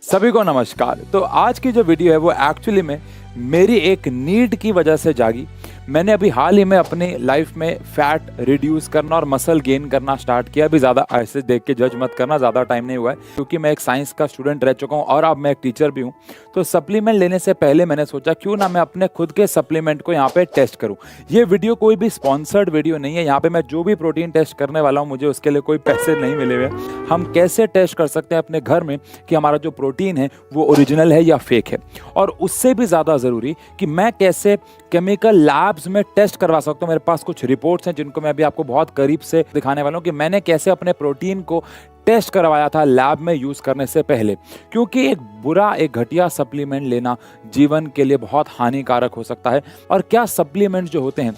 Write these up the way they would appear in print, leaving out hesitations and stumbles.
सभी को नमस्कार। तो आज की जो वीडियो है वो एक्चुअली में मेरी एक नीड की वजह से जागी। मैंने अभी हाल ही में अपनी लाइफ में फैट रिड्यूस करना और मसल गेन करना स्टार्ट किया। अभी ज़्यादा ऐसे देख के जज मत करना, ज़्यादा टाइम नहीं हुआ है क्योंकि मैं एक साइंस का स्टूडेंट रह चुका हूँ और अब मैं एक टीचर भी हूँ। तो सप्लीमेंट लेने से पहले मैंने सोचा क्यों ना मैं अपने खुद के सप्लीमेंट को यहाँ पे टेस्ट करूँ। ये वीडियो कोई भी स्पॉन्सर्ड वीडियो नहीं है। यहाँ पे मैं जो भी प्रोटीन टेस्ट करने वाला हूँ मुझे उसके लिए कोई पैसे नहीं मिले हुए। हम कैसे टेस्ट कर सकते हैं अपने घर में कि हमारा जो प्रोटीन है वो ओरिजिनल है या फेक है, और उससे भी ज़्यादा ज़रूरी कि मैं कैसे केमिकल लैब्स में टेस्ट करवा सकता हूँ। मेरे पास कुछ रिपोर्ट्स हैं जिनको मैं अभी आपको बहुत करीब से दिखाने वाला हूँ कि मैंने कैसे अपने प्रोटीन को टेस्ट करवाया था लैब में यूज़ करने से पहले। क्योंकि एक घटिया सप्लीमेंट लेना जीवन के लिए बहुत हानिकारक हो सकता है। और क्या सप्लीमेंट जो होते हैं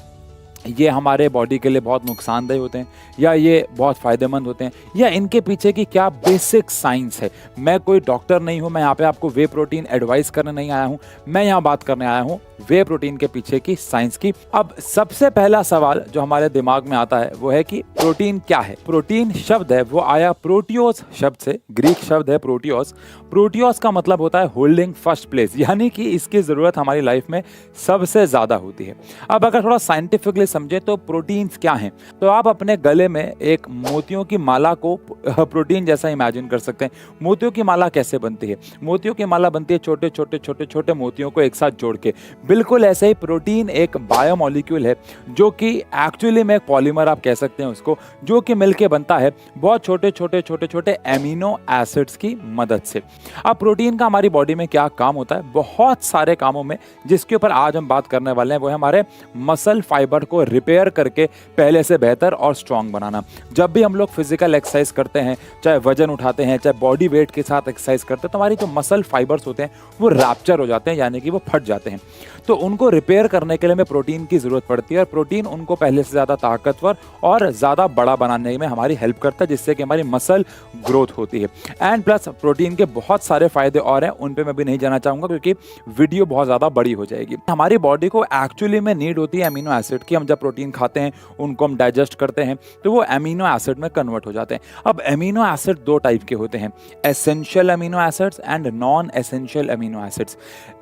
ये हमारे बॉडी के लिए बहुत नुकसानदेह होते हैं या ये बहुत फ़ायदेमंद होते हैं, या इनके पीछे की क्या बेसिक साइंस है। मैं कोई डॉक्टर नहीं हूँ, मैं यहाँ पे आपको वे प्रोटीन एडवाइस करने नहीं आया हूँ। मैं यहाँ बात करने आया हूँ वे प्रोटीन के पीछे की साइंस की। अब सबसे पहला सवाल जो हमारे दिमाग में आता है वो है कि प्रोटीन क्या है। प्रोटीन शब्द है वो आया प्रोटियोस शब्द से, ग्रीक शब्द है प्रोटियोस। प्रोटियोस का मतलब होता है होल्डिंग फर्स्ट प्लेस, यानी कि इसकी ज़रूरत हमारी लाइफ में सबसे ज़्यादा होती है। अब अगर थोड़ा साइंटिफिकली समझे तो प्रोटीन्स क्या हैं, तो आप अपने गले में एक मोतियों की माला को प्रोटीन जैसा इमेजिन कर सकते हैं। मोतियों की माला कैसे बनती है? मोतियों की माला बनती है छोटे छोटे छोटे छोटे मोतियों को एक साथ जोड़ के। बिल्कुल ऐसे ही प्रोटीन एक बायोमॉलिक्यूल है जो कि एक्चुअली में एक पॉलीमर आप कह सकते हैं उसको, जो कि मिलके बनता है बहुत छोटे छोटे छोटे छोटे एमिनो एसिड्स की मदद से। अब प्रोटीन का हमारी बॉडी में क्या काम होता है? बहुत सारे कामों में, जिसके ऊपर आज हम बात करने वाले हैं वो है हमारे मसल फाइबर को रिपेयर करके पहले से बेहतर और स्ट्रांग बनाना। जब भी हम लोग फिजिकल एक्सरसाइज करते हैं, चाहे वजन उठाते हैं, चाहे बॉडी वेट के साथ एक्सरसाइज करते हैं, तो हमारी जो मसल फाइबर्स होते हैं वो रैप्चर हो जाते हैं, यानी कि वो फट जाते हैं। तो उनको रिपेयर करने के लिए हमें प्रोटीन की ज़रूरत पड़ती है और प्रोटीन उनको पहले से ज़्यादा ताकतवर और ज़्यादा बड़ा बनाने में हमारी हेल्प करता है, जिससे कि हमारी मसल ग्रोथ होती है। एंड प्लस प्रोटीन के बहुत सारे फायदे और हैं, उन पे मैं भी नहीं जाना चाहूँगा क्योंकि वीडियो बहुत ज़्यादा बड़ी हो जाएगी। हमारी बॉडी को एक्चुअली में नीड होती है अमीनो एसिड की। हम जब प्रोटीन खाते हैं उनको हम डाइजेस्ट करते हैं तो वो अमीनो एसिड में कन्वर्ट हो जाते हैं। अब अमीनो एसिड दो टाइप के होते हैं, essential amino acids and non essential amino acids.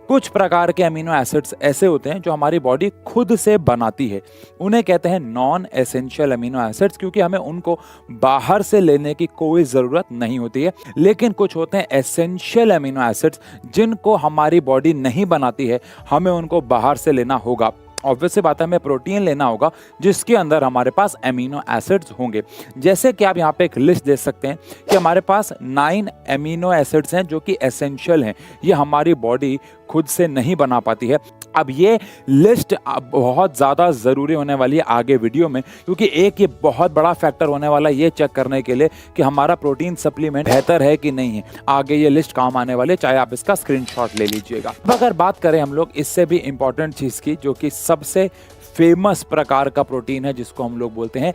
कुछ प्रकार के अमीनो एसिड्स ऐसे होते हैं जो हमारी बॉडी खुद से बनाती है, उन्हें कहते हैं नॉन एसेंशियल अमीनो एसिड्स, क्योंकि हमें उनको बाहर से लेने की कोई ज़रूरत नहीं होती है। लेकिन कुछ होते हैं एसेंशियल अमीनो एसिड्स जिनको हमारी बॉडी नहीं बनाती है, हमें उनको बाहर से लेना होगा। ऑब्वियस सी बात है, हमें प्रोटीन लेना होगा जिसके अंदर हमारे पास अमीनो एसिड्स होंगे। जैसे कि आप यहाँ पे एक लिस्ट देख सकते हैं कि हमारे पास 9 अमीनो एसिड्स हैं जो कि एसेंशियल हैं, ये हमारी बॉडी खुद से नहीं बना पाती है। अब ये लिस्ट बहुत ज़्यादा ज़रूरी होने वाली है आगे वीडियो में, क्योंकि एक ये बहुत बड़ा फैक्टर होने वाला है ये चेक करने के लिए कि हमारा प्रोटीन सप्लीमेंट बेहतर है कि नहीं है। आगे ये लिस्ट काम आने वाले, चाहे आप इसका स्क्रीनशॉट ले लीजिएगा। अब अगर बात करें हम लोग इससे भी इम्पॉर्टेंट चीज़ की, जो कि सबसे फेमस प्रकार का प्रोटीन है जिसको हम लोग बोलते हैं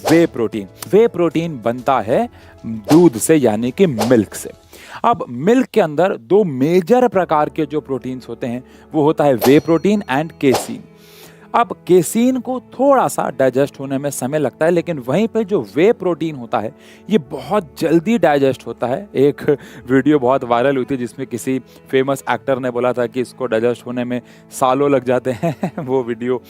वे प्रोटीन। वे प्रोटीन बनता है दूध से, यानी कि मिल्क से। अब मिल्क के अंदर दो मेजर प्रकार के जो प्रोटीन्स होते हैं वो होता है वे प्रोटीन एंड केसीन। अब केसीन को थोड़ा सा डाइजेस्ट होने में समय लगता है, लेकिन वहीं पे जो वे प्रोटीन होता है ये बहुत जल्दी डाइजेस्ट होता है। एक वीडियो बहुत वायरल हुई थी जिसमें किसी फेमस एक्टर ने बोला था कि इसको डाइजेस्ट होने में सालों लग जाते हैं वो वीडियो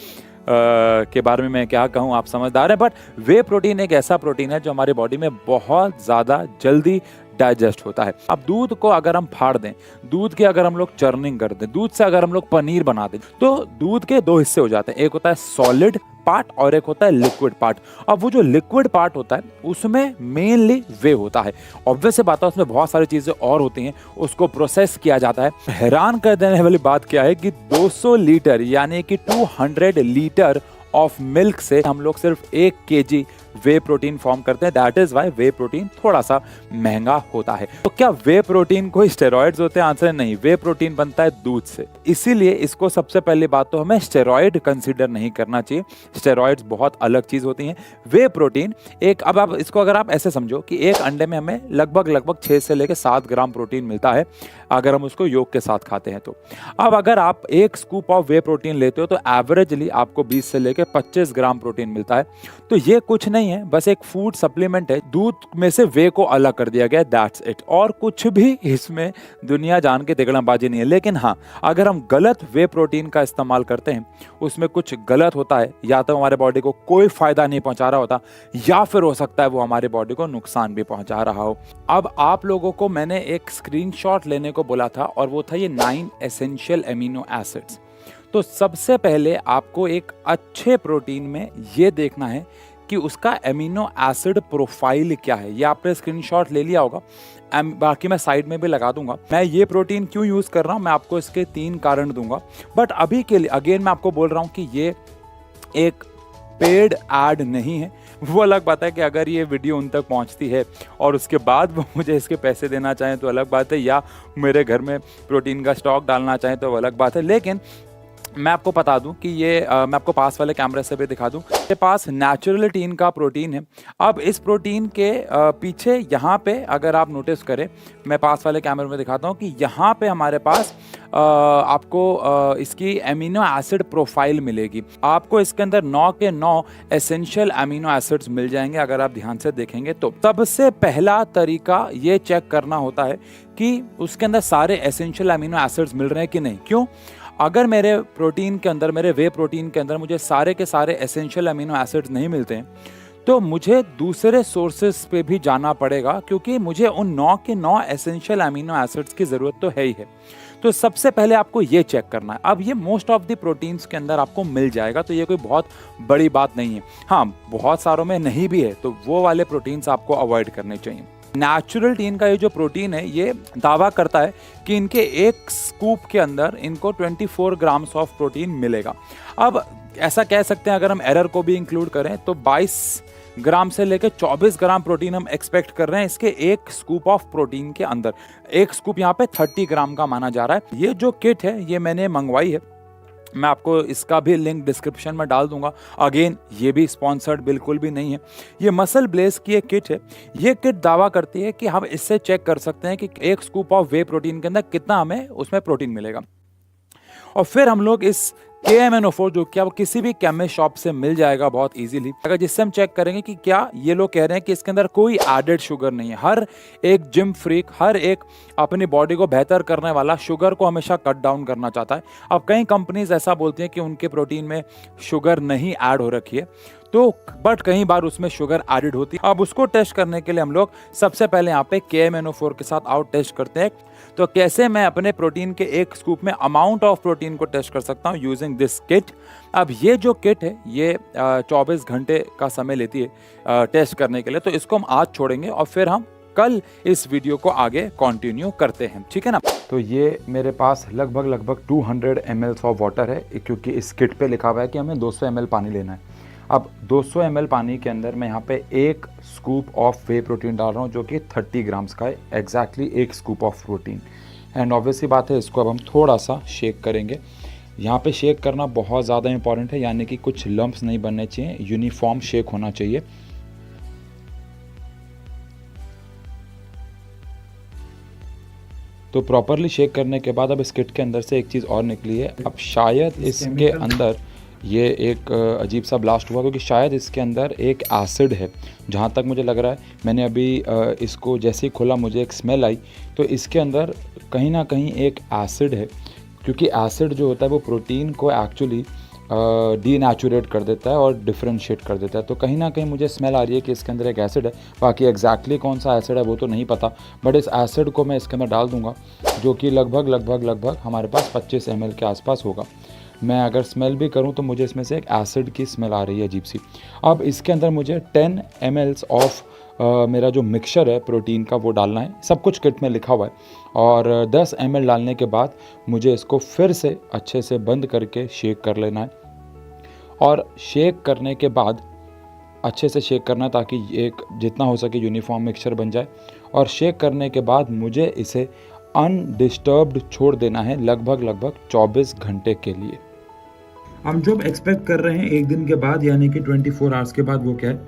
के बारे में मैं क्या कहूँ, आप समझदार हैं। बट वे प्रोटीन एक ऐसा प्रोटीन है जो हमारी बॉडी में बहुत ज़्यादा जल्दी डाइजेस्ट होता है। अब दूध को अगर हम फाड़ दें, दूध की अगर हम लोग चर्निंग कर दें, दूध से अगर हम लोग पनीर बना दें, तो दूध के दो हिस्से हो जाते हैं, एक होता है सॉलिड पार्ट और एक होता है लिक्विड पार्ट। अब वो जो लिक्विड पार्ट होता है उसमें मेनली वे होता है। ऑब्वियस से बात है उसमें बहुत सारी चीज़ें और होती हैं, उसको प्रोसेस किया जाता है। हैरान कर देने वाली बात क्या है कि 200 लीटर यानी कि 200 लीटर ऑफ मिल्क से हम लोग सिर्फ 1 kg वे प्रोटीन फॉर्म करते हैं। That is why whey protein थोड़ा सा महंगा होता है। तो क्या वे प्रोटीन कोई स्टेरॉइड्स होते हैं? आंसर नहीं, वे प्रोटीन बनता है दूध से। इसीलिए इसको सबसे पहली बात तो हमें स्टेरॉइड कंसीडर नहीं करना चाहिए। स्टेरॉइड्स बहुत अलग चीज होती हैं। वे प्रोटीन एक, अब आप इसको अगर आप ऐसे समझो कि एक अंडे में हमें लगभग 6 से लेकर 7 ग्राम प्रोटीन मिलता है अगर हम उसको योग के साथ खाते हैं तो। अब अगर आप 1 स्कूप ऑफ वे प्रोटीन लेते हो तो एवरेजली आपको 20 से लेकर 25 ग्राम प्रोटीन मिलता है। तो ये कुछ नहीं नहीं है, बस एक फूड सप्लीमेंट है। दूध में से वे को अलग कर दिया गया, दैट्स इट। और कुछ भी इसमें दुनिया जान के तिकड़मबाजी नहीं है। लेकिन हाँ, अगर हम गलत वे प्रोटीन का इस्तेमाल करते हैं, उसमें कुछ गलत होता है, या तो हमारे बॉडी को कोई फायदा नहीं पहुंचा रहा होता, या फिर हो सकता है वो हमारे बॉडी को नुकसान भी पहुंचा रहा हो। अब आप लोगों को मैंने एक स्क्रीनशॉट लेने को बोला था, और वो था ये 9 एसेंशियल एमिनो एसिड्स। तो सबसे पहले आपको एक अच्छे प्रोटीन में ये देखना है कि उसका एमिनो एसिड प्रोफाइल क्या है। ये आपने स्क्रीनशॉट ले लिया होगा, बाकी मैं साइड में भी लगा दूंगा। मैं ये प्रोटीन क्यों यूज़ कर रहा हूँ, मैं आपको इसके 3 कारण दूंगा। बट अभी के लिए अगेन मैं आपको बोल रहा हूँ कि ये एक पेड ऐड नहीं है। वो अलग बात है कि अगर ये वीडियो उन तक पहुंचती है और उसके बाद वो मुझे इसके पैसे देना चाहें तो अलग बात है, या मेरे घर में प्रोटीन का स्टॉक डालना चाहें तो अलग बात है। लेकिन मैं आपको बता दूं कि ये मैं आपको पास वाले कैमरे से भी दिखा दूं, मेरे पास नेचुरलिटीन का प्रोटीन है। अब इस प्रोटीन के पीछे यहाँ पे अगर आप नोटिस करें, मैं पास वाले कैमरे में दिखाता हूँ कि यहाँ पे हमारे पास आपको इसकी एमिनो एसिड प्रोफाइल मिलेगी। आपको इसके अंदर 9 के 9 एसेंशियल एमिनो एसिड्स मिल जाएंगे अगर आप ध्यान से देखेंगे तो। सबसे पहला तरीका ये चेक करना होता है कि उसके अंदर सारे एसेंशियल एमिनो एसिड्स मिल रहे हैं कि नहीं। क्यों? अगर मेरे प्रोटीन के अंदर, मेरे वे प्रोटीन के अंदर मुझे सारे के सारे एसेंशियल अमीनो एसिड्स नहीं मिलते हैं, तो मुझे दूसरे सोर्सेस पे भी जाना पड़ेगा, क्योंकि मुझे उन 9 के 9 एसेंशियल अमीनो एसिड्स की ज़रूरत तो है ही है। तो सबसे पहले आपको ये चेक करना है। अब ये मोस्ट ऑफ द प्रोटीन्स के अंदर आपको मिल जाएगा, तो ये कोई बहुत बड़ी बात नहीं है। हाँ, बहुत सारों में नहीं भी है, तो वो वाले प्रोटीन्स आपको अवॉइड करने चाहिए। नेचुरलिटीन का ये जो प्रोटीन है, ये दावा करता है कि इनके एक स्कूप के अंदर इनको 24 ग्राम्स ऑफ प्रोटीन मिलेगा। अब ऐसा कह सकते हैं, अगर हम एरर को भी इंक्लूड करें तो 22 ग्राम से लेकर 24 ग्राम प्रोटीन हम एक्सपेक्ट कर रहे हैं इसके एक स्कूप ऑफ प्रोटीन के अंदर। एक स्कूप यहाँ पे 30 ग्राम का माना जा रहा है। ये जो किट है ये मैंने मंगवाई है, मैं आपको इसका भी लिंक डिस्क्रिप्शन में डाल दूंगा। अगेन ये भी स्पॉन्सर्ड बिल्कुल भी नहीं है। ये मसल ब्लेस की एक किट है। ये किट दावा करती है कि हम इससे चेक कर सकते हैं कि एक स्कूप ऑफ वे प्रोटीन के अंदर कितना हमें उसमें प्रोटीन मिलेगा। और फिर हम लोग इस KMNO4 जो क्या वो किसी भी केमिस्ट शॉप से मिल जाएगा बहुत इजीली, अगर जिससे हम चेक करेंगे कि क्या ये लोग कह रहे हैं कि इसके अंदर कोई एडेड शुगर नहीं है। हर एक जिम फ्रीक, हर एक अपनी बॉडी को बेहतर करने वाला शुगर को हमेशा कट डाउन करना चाहता है। अब कई कंपनीज ऐसा बोलती हैं कि उनके प्रोटीन में शुगर नहीं ऐड हो रखी है, तो बट कई बार उसमें शुगर एडिड होती है। अब उसको टेस्ट करने के लिए हम लोग सबसे पहले यहाँ पे KMNO4 के साथ आउट टेस्ट करते हैं। तो कैसे मैं अपने प्रोटीन के एक स्कूप में अमाउंट ऑफ प्रोटीन को टेस्ट कर सकता हूँ यूजिंग दिस किट। अब ये जो किट है ये 24 घंटे का समय लेती है टेस्ट करने के लिए, तो इसको हम आज छोड़ेंगे और फिर हम कल इस वीडियो को आगे कंटिन्यू करते हैं, ठीक है ना। तो ये मेरे पास लगभग 200 ml ऑफ वाटर है, क्योंकि इस किट पे लिखा हुआ है कि हमें 200 ml पानी लेना है। अब 200 ml पानी के अंदर मैं यहाँ पे एक स्कूप ऑफ वे प्रोटीन डाल रहा हूँ, जो कि 30 ग्राम्स का है, एग्जैक्टली एक scoop of protein. And obviously बात है, इसको अब हम थोड़ा सा शेक करेंगे। यहाँ पे शेक करना बहुत ज़्यादा इंपॉर्टेंट है, यानी कि कुछ लम्प्स नहीं बनने चाहिए, यूनिफॉर्म शेक होना चाहिए। तो प्रॉपरली शेक करने के बाद अब इस किट के अंदर से एक चीज़ और निकली है। अब शायद इसके अंदर ये एक अजीब सा ब्लास्ट हुआ, क्योंकि शायद इसके अंदर एक एसिड है, जहाँ तक मुझे लग रहा है। मैंने अभी इसको जैसे ही खोला मुझे एक स्मेल आई, तो इसके अंदर कहीं ना कहीं एक एसिड है, क्योंकि एसिड जो होता है वो प्रोटीन को एक्चुअली डीनेचुरेट कर देता है और डिफ्रेंशिएट कर देता है। तो कहीं ना कहीं मुझे स्मेल आ रही है कि इसके अंदर एक एसिड है। बाकी एग्जैक्टली कौन सा एसिड है वो तो नहीं पता, बट इस एसिड को मैं इसके अंदर डाल दूंगा, जो कि लगभग हमारे पास 25 ml के आसपास होगा। मैं अगर स्मेल भी करूं तो मुझे इसमें से एक एसिड की स्मेल आ रही है अजीब सी। अब इसके अंदर मुझे 10 ml ऑफ मेरा जो मिक्सचर है प्रोटीन का वो डालना है। सब कुछ किट में लिखा हुआ है। और 10 ml डालने के बाद मुझे इसको फिर से अच्छे से बंद करके शेक कर लेना है। और शेक करने के बाद अच्छे से शेक करना, ताकि एक जितना हो सके यूनिफॉर्म मिक्सचर बन जाए। और शेक करने के बाद मुझे इसे अनडिस्टर्ब्ड छोड़ देना है लगभग 24 घंटे के लिए। हम जो एक्सपेक्ट कर रहे हैं एक दिन के बाद, यानी कि 24 आवर्स के बाद, वो क्या है,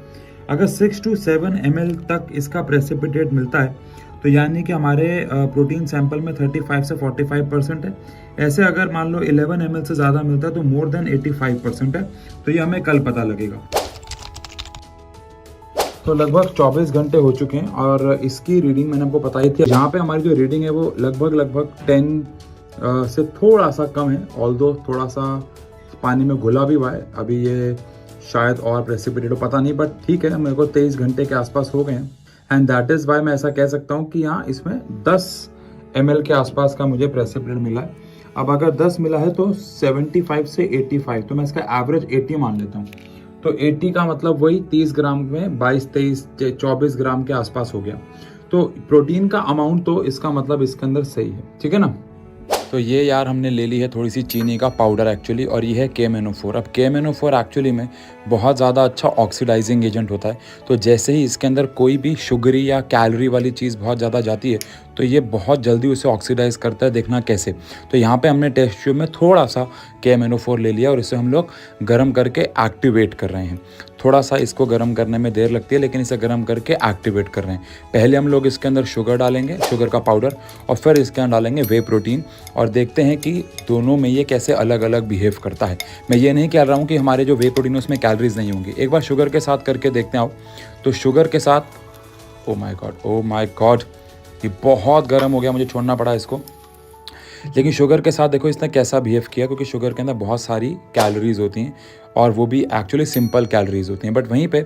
अगर 6 to 7 ml तक इसका प्रेसिपिटेट मिलता है, तो यानी कि हमारे प्रोटीन सैंपल में 35 से 45% है। ऐसे अगर मान लो 11 ml से ज़्यादा मिलता है तो मोर देन 85% है। तो ये हमें कल पता लगेगा। तो लगभग 24 घंटे हो चुके हैं और इसकी रीडिंग मैंने आपको बताई थी। यहाँ पे हमारी जो रीडिंग है वो लगभग 10 से थोड़ा सा कम है, ऑल्दो थोड़ा सा पानी में घुला भी हुआ है। अभी ये शायद और प्रेसिपिटेट हो, पता नहीं, बट ठीक है, मेरे को 23 घंटे के आसपास हो गए हैं एंड दैट इज़ वाई मैं ऐसा कह सकता हूँ कि यहाँ इसमें 10 ml के आसपास का मुझे प्रेसिपिटेट मिला है। अब अगर 10 मिला है तो 75 से 85, तो मैं इसका एवरेज 80 मान लेता हूँ। तो 80 का मतलब वही 30 ग्राम में 24 ग्राम के आसपास हो गया। तो प्रोटीन का अमाउंट तो इसका मतलब इसके अंदर सही है, ठीक है ना। तो ये यार हमने ले ली है थोड़ी सी चीनी का पाउडर एक्चुअली, और ये है KMNO4। अब KMNO4 एक्चुअली में बहुत ज़्यादा अच्छा ऑक्सीडाइजिंग एजेंट होता है। तो जैसे ही इसके अंदर कोई भी शुगरी या कैलोरी वाली चीज़ बहुत ज़्यादा जाती है तो ये बहुत जल्दी उसे ऑक्सीडाइज करता है। देखना कैसे, तो यहाँ पे हमने टेस्ट ट्यूब में थोड़ा सा KMNO4 ले लिया और इसे हम लोग गर्म करके एक्टिवेट कर रहे हैं। थोड़ा सा इसको गर्म करने में देर लगती है, लेकिन इसे गर्म करके एक्टिवेट कर रहे हैं। पहले हम लोग इसके अंदर शुगर डालेंगे, शुगर का पाउडर, और फिर इसके अंदर डालेंगे वे प्रोटीन, और देखते हैं कि दोनों में ये कैसे अलग अलग बिहेव करता है। मैं ये नहीं कह रहा हूँ कि हमारे जो वे प्रोटीन उसमें कैलोरीज नहीं होंगी, एक बार शुगर के साथ करके देखते हैं। आओ, तो शुगर के साथ, ओ माय गॉड, ये बहुत गर्म हो गया, मुझे छोड़ना पड़ा इसको। लेकिन शुगर के साथ देखो इसने कैसा बिहेव किया, क्योंकि शुगर के अंदर बहुत सारी कैलोरीज होती हैं और वो भी एक्चुअली सिंपल कैलोरीज होती हैं। बट वहीं पे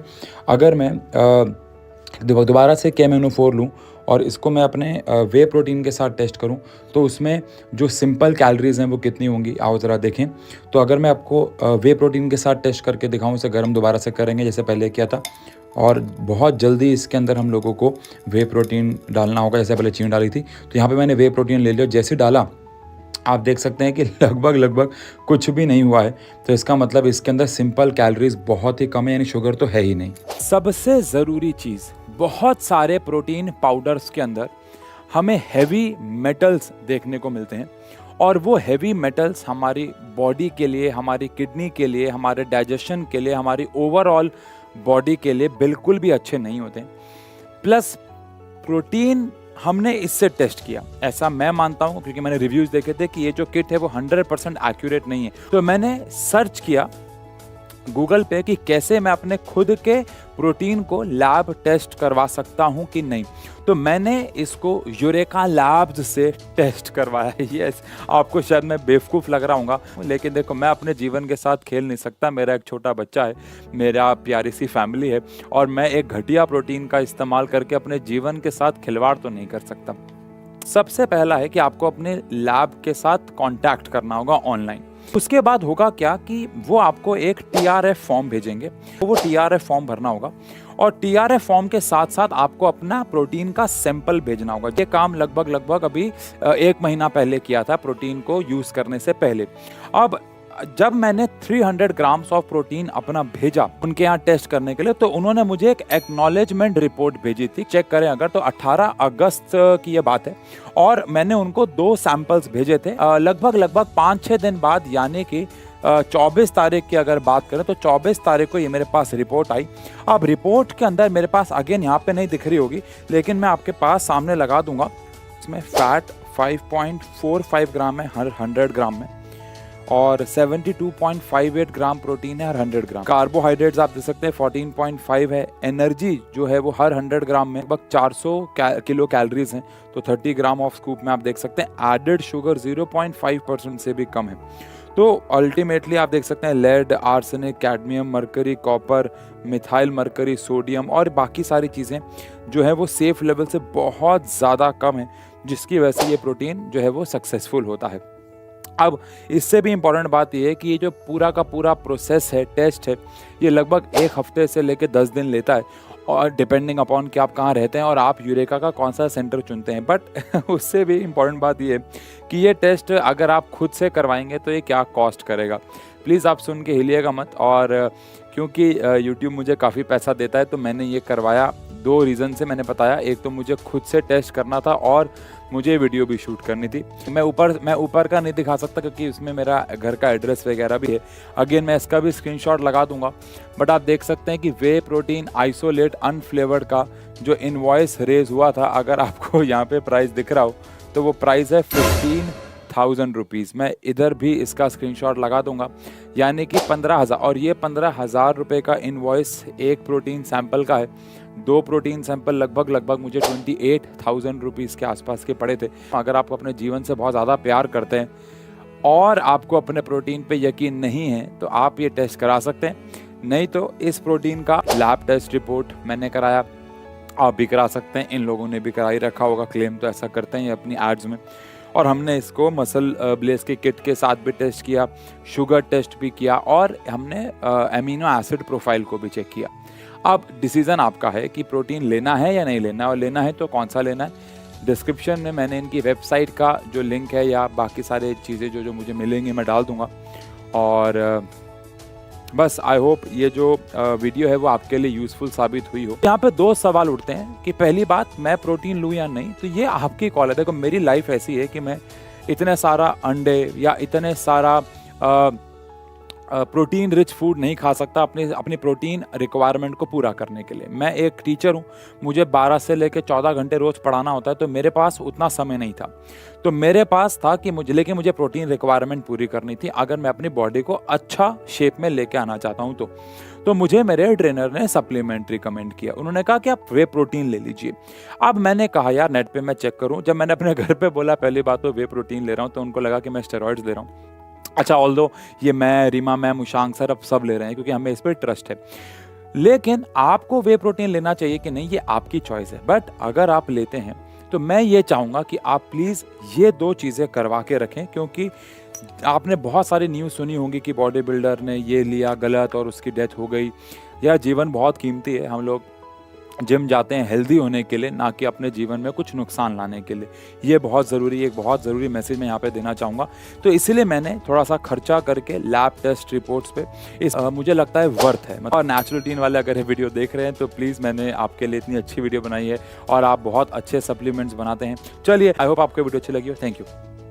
अगर मैं दोबारा से KMNO4 लूँ और इसको मैं अपने वे प्रोटीन के साथ टेस्ट करूं तो उसमें जो सिंपल कैलोरीज हैं वो कितनी होंगी, आओ ज़रा देखें। तो अगर मैं आपको वे प्रोटीन के साथ टेस्ट करके दिखाऊं, इसे गर्म दोबारा से करेंगे जैसे पहले किया था, और बहुत जल्दी इसके अंदर हम लोगों को वे प्रोटीन डालना होगा, जैसे पहले चीनी डाली थी। तो यहाँ पे मैंने वे प्रोटीन ले लिया, जैसे डाला आप देख सकते हैं कि लगभग कुछ भी नहीं हुआ है। तो इसका मतलब इसके अंदर सिंपल कैलोरीज बहुत ही कम है, यानी शुगर तो है ही नहीं। सबसे ज़रूरी चीज़, बहुत सारे प्रोटीन पाउडर्स के अंदर हमें हैवी मेटल्स देखने को मिलते हैं, और वो हैवी मेटल्स हमारी बॉडी के लिए, हमारी किडनी के लिए, हमारे डाइजेशन के लिए, हमारी ओवरऑल बॉडी के लिए बिल्कुल भी अच्छे नहीं होते। प्लस प्रोटीन हमने इससे टेस्ट किया, ऐसा मैं मानता हूँ, क्योंकि मैंने रिव्यूज़ देखे थे कि ये जो किट है वो 100% एक्यूरेट नहीं है। तो मैंने सर्च किया गूगल पे कि कैसे मैं अपने खुद के प्रोटीन को लैब टेस्ट करवा सकता हूं कि नहीं। तो मैंने इसको यूरेका लैब्स से टेस्ट करवाया है। यस, आपको शायद मैं बेवकूफ़ लग रहा हूँगा, लेकिन देखो मैं अपने जीवन के साथ खेल नहीं सकता। मेरा एक छोटा बच्चा है, मेरा प्यारी सी फैमिली है, और मैं एक घटिया प्रोटीन का इस्तेमाल करके अपने जीवन के साथ खिलवाड़ तो नहीं कर सकता। सबसे पहला है कि आपको अपने लैब के साथ कॉन्टैक्ट करना होगा ऑनलाइन। उसके बाद होगा क्या कि वो आपको एक TRF फॉर्म भेजेंगे, तो वो TRF फॉर्म भरना होगा, और TRF फॉर्म के साथ साथ आपको अपना प्रोटीन का सैंपल भेजना होगा। ये काम लगभग अभी 1 महीना पहले किया था, प्रोटीन को यूज़ करने से पहले। अब जब मैंने 300 ग्राम्स ऑफ प्रोटीन अपना भेजा उनके यहाँ टेस्ट करने के लिए, तो उन्होंने मुझे एक एक्नॉलेजमेंट रिपोर्ट भेजी थी। चेक करें अगर, तो 18 अगस्त की ये बात है, और मैंने उनको 2 सैंपल्स भेजे थे लगभग 5-6 दिन बाद, यानी कि 24 तारीख की अगर बात करें तो 24 तारीख को ये मेरे पास रिपोर्ट आई। अब रिपोर्ट के अंदर मेरे पास अगेन यहाँ पे नहीं दिख रही होगी, लेकिन मैं आपके पास सामने लगा दूंगा। इसमें फैट 5.45 ग्राम है हर 100 ग्राम में, और 72.58 ग्राम प्रोटीन है हर 100 ग्राम। कार्बोहाइड्रेट्स आप देख सकते हैं 14.5 है। एनर्जी जो है वो हर 100 ग्राम में लगभग 400 किलो कैलोरीज हैं, तो 30 ग्राम ऑफ स्कूप में आप देख सकते हैं। एडेड शुगर 0.5% से भी कम है। तो अल्टीमेटली आप देख सकते हैं lead, arsenic, cadmium, mercury, copper, methyl mercury, sodium और बाकी सारी चीज़ें जो है वो सेफ लेवल से बहुत ज़्यादा कम है, जिसकी वजह से ये प्रोटीन जो है वो सक्सेसफुल होता है। अब इससे भी इम्पॉर्टेंट बात यह है कि ये जो पूरा का पूरा प्रोसेस है, टेस्ट है, ये लगभग 1 हफ्ते से लेकर 10 दिन लेता है, और डिपेंडिंग अपॉन कि आप कहाँ रहते हैं और आप यूरेका का कौन सा सेंटर चुनते हैं। बट उससे भी इम्पॉर्टेंट बात ये है कि ये टेस्ट अगर आप खुद से करवाएंगे तो ये क्या कॉस्ट करेगा। प्लीज़ आप सुन के हिलिएगा मत, और क्योंकि यूट्यूब मुझे काफ़ी पैसा देता है तो मैंने ये करवाया 2 रीज़न से मैंने बताया। एक तो मुझे खुद से टेस्ट करना था, और मुझे वीडियो भी शूट करनी थी। मैं ऊपर का नहीं दिखा सकता क्योंकि उसमें मेरा घर का एड्रेस वगैरह भी है। अगेन मैं इसका भी स्क्रीनशॉट लगा दूंगा। बट आप देख सकते हैं कि वे प्रोटीन आइसोलेट अनफ्लेवर्ड का जो इनवॉइस रेज हुआ था, अगर आपको यहाँ पे प्राइस दिख रहा हो तो वो प्राइस है 15,000 रुपीज़। मैं इधर भी इसका स्क्रीनशॉट लगा दूंगा, यानी कि 15,000, और ये 15,000 रुपये का इनवॉइस एक प्रोटीन सैंपल का है, 2 प्रोटीन सैंपल लगभग मुझे 28,000 रुपीज़ के आसपास के पड़े थे। अगर आप अपने जीवन से बहुत ज़्यादा प्यार करते हैं और आपको अपने प्रोटीन पे यकीन नहीं है तो आप ये टेस्ट करा सकते हैं। नहीं तो इस प्रोटीन का लैब टेस्ट रिपोर्ट मैंने कराया, आप भी करा सकते हैं। इन लोगों ने भी कराई रखा होगा, क्लेम तो ऐसा करते हैं अपनी एड्स में। और हमने इसको मसल ब्लेस के किट के साथ भी टेस्ट किया, शुगर टेस्ट भी किया और हमने एमिनो एसिड प्रोफाइल को भी चेक किया। अब डिसीज़न आपका है कि प्रोटीन लेना है या नहीं लेना है, और लेना है तो कौन सा लेना है। डिस्क्रिप्शन में मैंने इनकी वेबसाइट का जो लिंक है या बाकी सारे चीज़ें जो मुझे मिलेंगी मैं डाल दूंगा। और बस आई होप ये जो वीडियो है वो आपके लिए यूज़फुल साबित हुई हो। यहाँ पे 2 सवाल उठते हैं कि पहली बात, मैं प्रोटीन लूँ या नहीं, तो ये आपकी कॉल है। देखो मेरी लाइफ ऐसी है कि मैं इतने सारा अंडे या इतने सारा प्रोटीन रिच फूड नहीं खा सकता अपनी प्रोटीन रिक्वायरमेंट को पूरा करने के लिए। मैं एक टीचर हूँ, मुझे 12 से लेकर 14 घंटे रोज़ पढ़ाना होता है, तो मेरे पास उतना समय नहीं था। तो मेरे पास था कि मुझे प्रोटीन रिक्वायरमेंट पूरी करनी थी अगर मैं अपनी बॉडी को अच्छा शेप में लेके आना चाहता हूँ तो मुझे मेरे ट्रेनर ने सप्लीमेंट रिकमेंड किया। उन्होंने कहा कि आप वे प्रोटीन ले लीजिए। अब मैंने कहा यार नेट पे मैं चेक करूँ। जब मैंने अपने घर पे बोला पहली बात तो वे प्रोटीन ले रहा हूँ, तो उनको लगा कि मैं स्टेरॉइड्स ले रहा हूँ। अच्छा, ऑल्दो ये मैं, रीमा मैम, उशांग सर अब सब ले रहे हैं क्योंकि हमें इस पर ट्रस्ट है। लेकिन आपको वे प्रोटीन लेना चाहिए कि नहीं ये आपकी चॉइस है। बट अगर आप लेते हैं तो मैं ये चाहूँगा कि आप प्लीज़ ये 2 चीज़ें करवा के रखें, क्योंकि आपने बहुत सारी न्यूज़ सुनी होंगी कि बॉडी बिल्डर ने ये लिया गलत और उसकी डेथ हो गई। यह जीवन बहुत कीमती है, हम लोग जिम जाते हैं हेल्दी होने के लिए, ना कि अपने जीवन में कुछ नुकसान लाने के लिए। ये बहुत ज़रूरी, एक बहुत ज़रूरी मैसेज मैं यहाँ पे देना चाहूँगा। तो इसीलिए मैंने थोड़ा सा खर्चा करके लैब टेस्ट रिपोर्ट्स पे मुझे लगता है वर्थ है। और नेचुरल टीन वाले अगर ये वीडियो देख रहे हैं तो प्लीज़, मैंने आपके लिए इतनी अच्छी वीडियो बनाई है और आप बहुत अच्छे सप्लीमेंट्स बनाते हैं। चलिए, आई होप आपको वीडियो अच्छी लगी हो। Thank you.